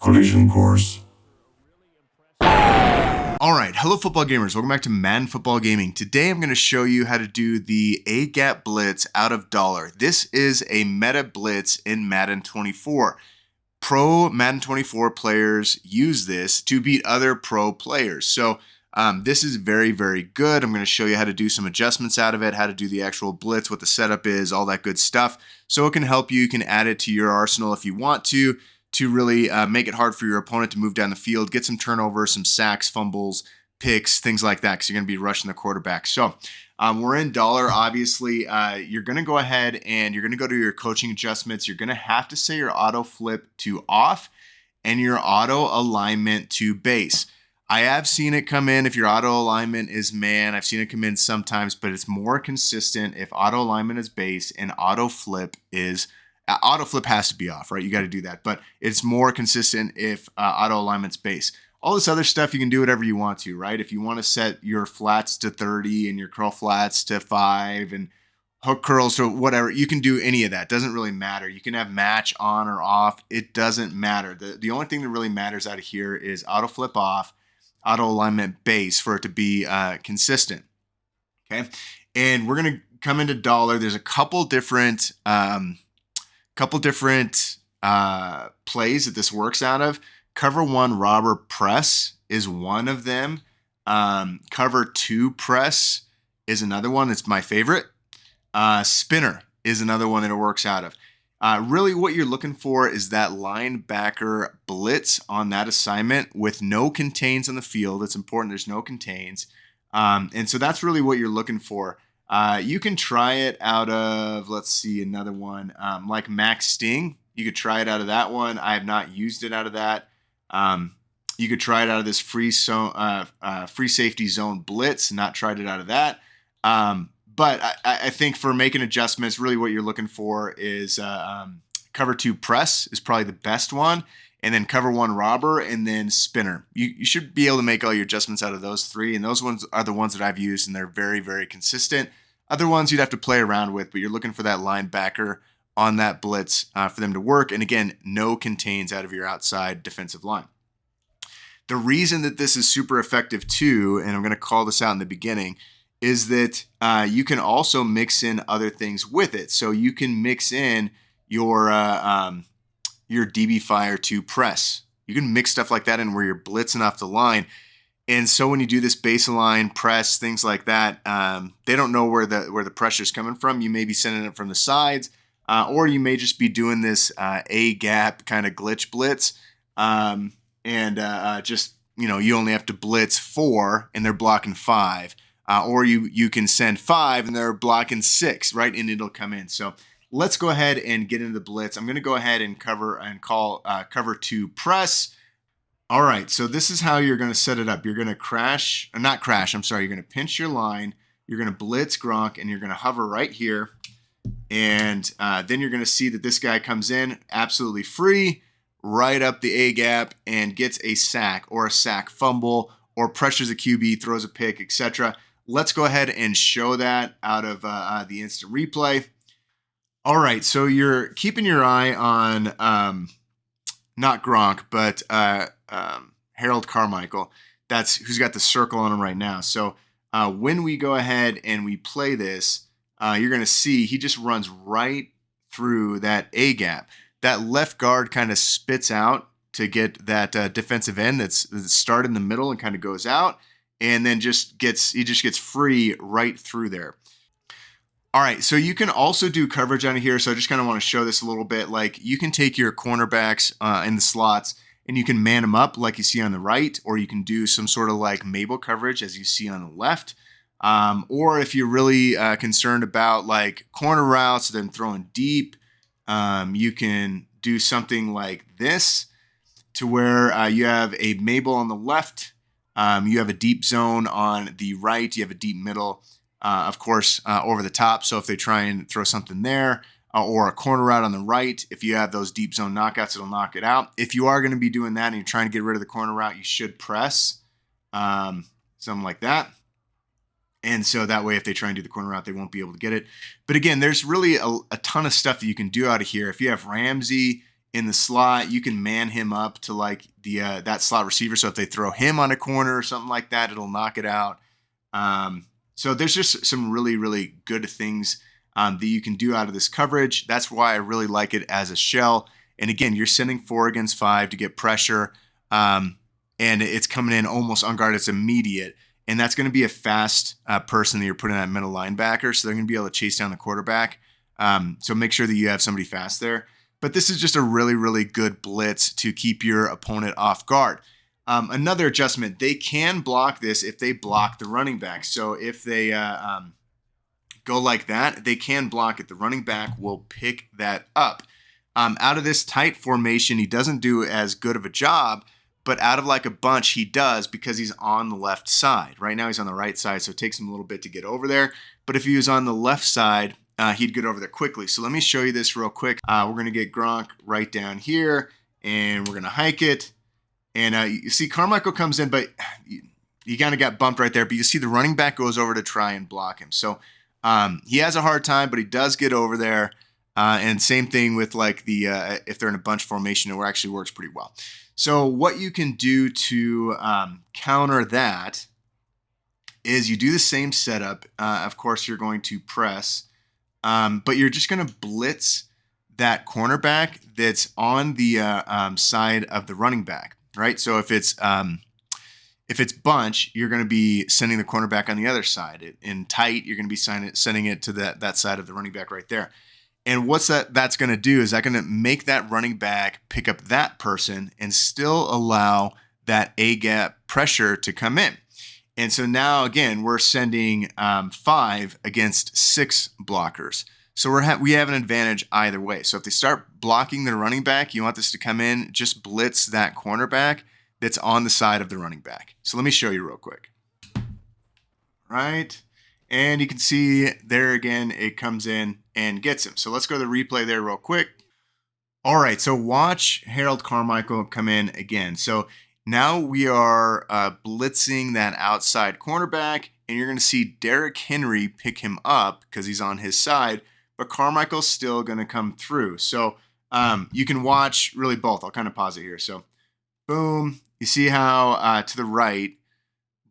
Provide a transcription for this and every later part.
Collision course. Alright, hello football gamers, welcome back to Madden Football Gaming. Today I'm going to show you how to do the A-gap blitz out of dollar. This is a meta blitz in Madden 24. Pro Madden 24 players use this to beat other pro players. So this is very, very good. I'm going to show you how to do some adjustments out of it, how to do the actual blitz, what the setup is, all that good stuff. So it can help you. You can add it to your arsenal if you want to really make it hard for your opponent to move down the field, get some turnovers, some sacks, fumbles, picks, things like that, because you're going to be rushing the quarterback. So we're in dollar, obviously. You're going to go ahead and you're going to go to your coaching adjustments. You're going to have to set your auto flip to off and your auto alignment to base. I have seen it come in if your auto alignment is man. I've seen it come in sometimes, but it's more consistent if auto alignment is base and auto flip is auto flip has to be off, right? You got to do that, but it's more consistent if auto alignment's base. All this other stuff, you can do whatever you want to, right? If you want to set your flats to 30 and your curl flats to 5 and hook curls to whatever, you can do any of that. Doesn't really matter. You can have match on or off. It doesn't matter. The only thing that really matters out of here is auto flip off, auto alignment base for it to be consistent. Okay. And we're going to come into dollar. There's a couple different plays that this works out of. Cover 1 robber press is one of them. Cover 2 press is another one. It's my favorite. Spinner is another one that it works out of. Really what you're looking for is that linebacker blitz on that assignment with no contains on the field. It's important there's no contains. And so that's really what you're looking for. You can try it out of, let's see, another one, like Max Sting. You could try it out of that one. I have not used it out of that. You could try it out of this free safety zone blitz, not tried it out of that. But I think for making adjustments, really what you're looking for is cover 2 press is probably the best one. And then cover 1 robber, and then spinner. You should be able to make all your adjustments out of those 3. And those ones are the ones that I've used, and they're very, very consistent. Other ones you'd have to play around with, but you're looking for that linebacker on that blitz for them to work. And again, no contains out of your outside defensive line. The reason that this is super effective too, and I'm going to call this out in the beginning, is that you can also mix in other things with it. So you can mix in your DB Fire 2 press. You can mix stuff like that in where you're blitzing off the line. And so when you do this baseline press, things like that, they don't know where the pressure is coming from. You may be sending it from the sides, or you may just be doing this A-gap kind of glitch blitz. Just, you only have to blitz 4 and they're blocking 5. Or you can send 5 and they're blocking 6, right? And it'll come in. So let's go ahead and get into the blitz. I'm going to go ahead and call cover 2 press. All right, so this is how you're going to set it up. You're going to you're going to pinch your line. You're going to blitz Gronk, and you're going to hover right here. And then you're going to see that this guy comes in absolutely free, right up the A-gap, and gets a sack or a sack fumble or pressures a QB, throws a pick, etc. Let's go ahead and show that out of the instant replay. All right, so you're keeping your eye on not Gronk, but Harold Carmichael. That's who's got the circle on him right now. So when we go ahead and we play this, you're going to see he just runs right through that A-gap. That left guard kind of spits out to get that defensive end that's started in the middle and kind of goes out, and then he just gets free right through there. All right, so you can also do coverage on here. So I just kind of want to show this a little bit. Like you can take your cornerbacks in the slots and you can man them up like you see on the right, or you can do some sort of like Mabel coverage as you see on the left. Or if you're really concerned about like corner routes, then throwing deep, you can do something like this to where you have a Mabel on the left, you have a deep zone on the right, you have a deep middle. Of course, over the top. So if they try and throw something there or a corner route on the right, if you have those deep zone knockouts, it'll knock it out. If you are going to be doing that and you're trying to get rid of the corner route, you should press something like that. And so that way, if they try and do the corner route, they won't be able to get it. But again, there's really a ton of stuff that you can do out of here. If you have Ramsey in the slot. You can man him up to like the that slot receiver. So if they throw him on a corner or something like that, it'll knock it out. So there's just some really, really good things that you can do out of this coverage. That's why I really like it as a shell. And again, you're sending 4 against 5 to get pressure. And it's coming in almost unguarded. It's immediate. And that's going to be a fast person that you're putting at middle linebacker. So they're going to be able to chase down the quarterback. So make sure that you have somebody fast there. But this is just a really, really good blitz to keep your opponent off guard. Another adjustment, they can block this if they block the running back. So if they go like that, they can block it. The running back will pick that up. Out of this tight formation, he doesn't do as good of a job, but out of like a bunch, he does because he's on the left side. Right now he's on the right side, so it takes him a little bit to get over there. But if he was on the left side, he'd get over there quickly. So let me show you this real quick. We're going to get Gronk right down here, and we're going to hike it. And you see Carmichael comes in, but he kind of got bumped right there. But you see the running back goes over to try and block him. So he has a hard time, but he does get over there. And same thing with like the if they're in a bunch formation, it actually works pretty well. So what you can do to counter that is you do the same setup. Of course, you're going to press, but you're just going to blitz that cornerback that's on the side of the running back. Right, so if it's bunch, you're going to be sending the cornerback on the other side. In tight, you're going to be sending it to that side of the running back right there. And what's that's going to do is that going to make that running back pick up that person and still allow that A-gap pressure to come in. And so now again, we're sending 5 against 6 blockers. So we have an advantage either way. So if they start blocking the running back, you want this to come in, just blitz that cornerback that's on the side of the running back. So let me show you real quick. Right. And you can see there again, it comes in and gets him. So let's go to the replay there real quick. All right. So watch Harold Carmichael come in again. So now we are blitzing that outside cornerback, and you're going to see Derrick Henry pick him up because he's on his side. But Carmichael's still going to come through. So you can watch really both. I'll kind of pause it here. So boom, you see how to the right,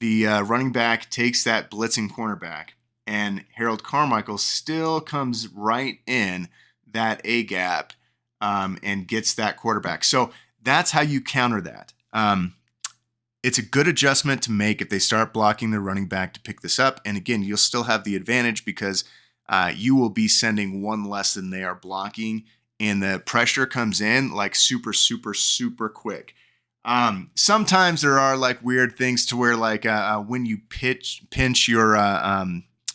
the running back takes that blitzing cornerback, and Harold Carmichael still comes right in that A-gap and gets that quarterback. So that's how you counter that. It's a good adjustment to make if they start blocking the running back to pick this up. And again, you'll still have the advantage because you will be sending 1 less than they are blocking, and the pressure comes in like super, super, super quick. Sometimes there are like weird things to where like when you pinch your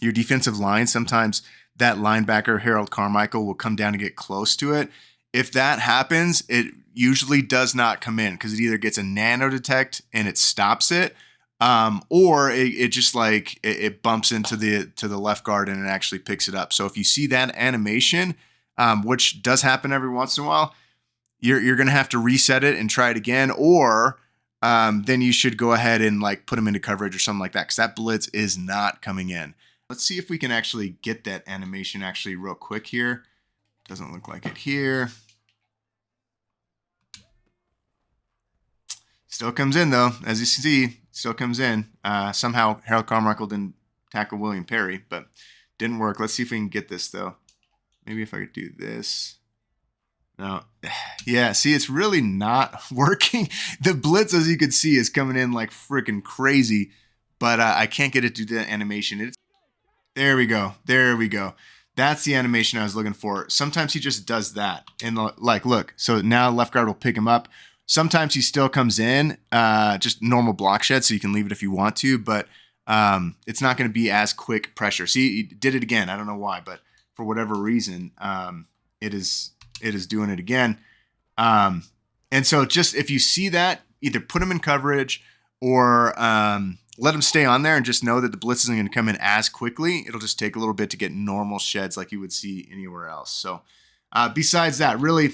defensive line, sometimes that linebacker, Harold Carmichael, will come down and get close to it. If that happens, it usually does not come in because it either gets a nano detect and it stops it, or it just like it bumps into the left guard and it actually picks it up. So if you see that animation, which does happen every once in a while, you're going to have to reset it and try it again, or then you should go ahead and like put them into coverage or something like that because that blitz is not coming in. Let's see if we can actually get that animation actually real quick here. Doesn't look like it here. Still comes in though, as you see, still comes in. Somehow Harold Carmichael didn't tackle William Perry, but didn't work. Let's see if we can get this though. Maybe if I could do this. No, yeah, see, it's really not working. The blitz, as you can see, is coming in like freaking crazy, but I can't get it to do the animation. There we go. There we go. That's the animation I was looking for. Sometimes he just does that. And like, look, so now left guard will pick him up. Sometimes he still comes in, just normal block shed, so you can leave it if you want to, but it's not going to be as quick pressure. See, he did it again. I don't know why, but for whatever reason, it is doing it again. And so just if you see that, either put him in coverage or let him stay on there and just know that the blitz isn't going to come in as quickly. It'll just take a little bit to get normal sheds like you would see anywhere else. So besides that, really,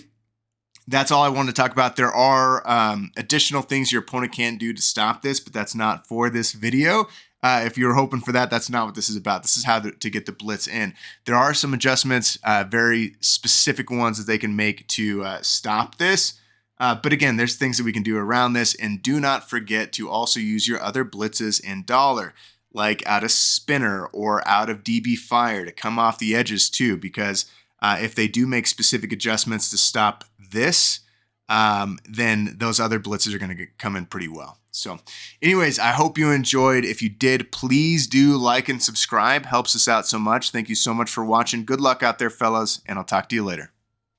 that's all I wanted to talk about. There are additional things your opponent can do to stop this, but that's not for this video. if you're hoping for that, that's not what this is about. This is how to get the blitz in. There are some adjustments, very specific ones that they can make to stop this. But again, there's things that we can do around this. And do not forget to also use your other blitzes in dollar, like out of spinner or out of DB fire to come off the edges too, because if they do make specific adjustments to stop this, then those other blitzes are going to come in pretty well. So anyways, I hope you enjoyed. If you did, please do like and subscribe. Helps us out so much. Thank you so much for watching. Good luck out there, fellas, and I'll talk to you later.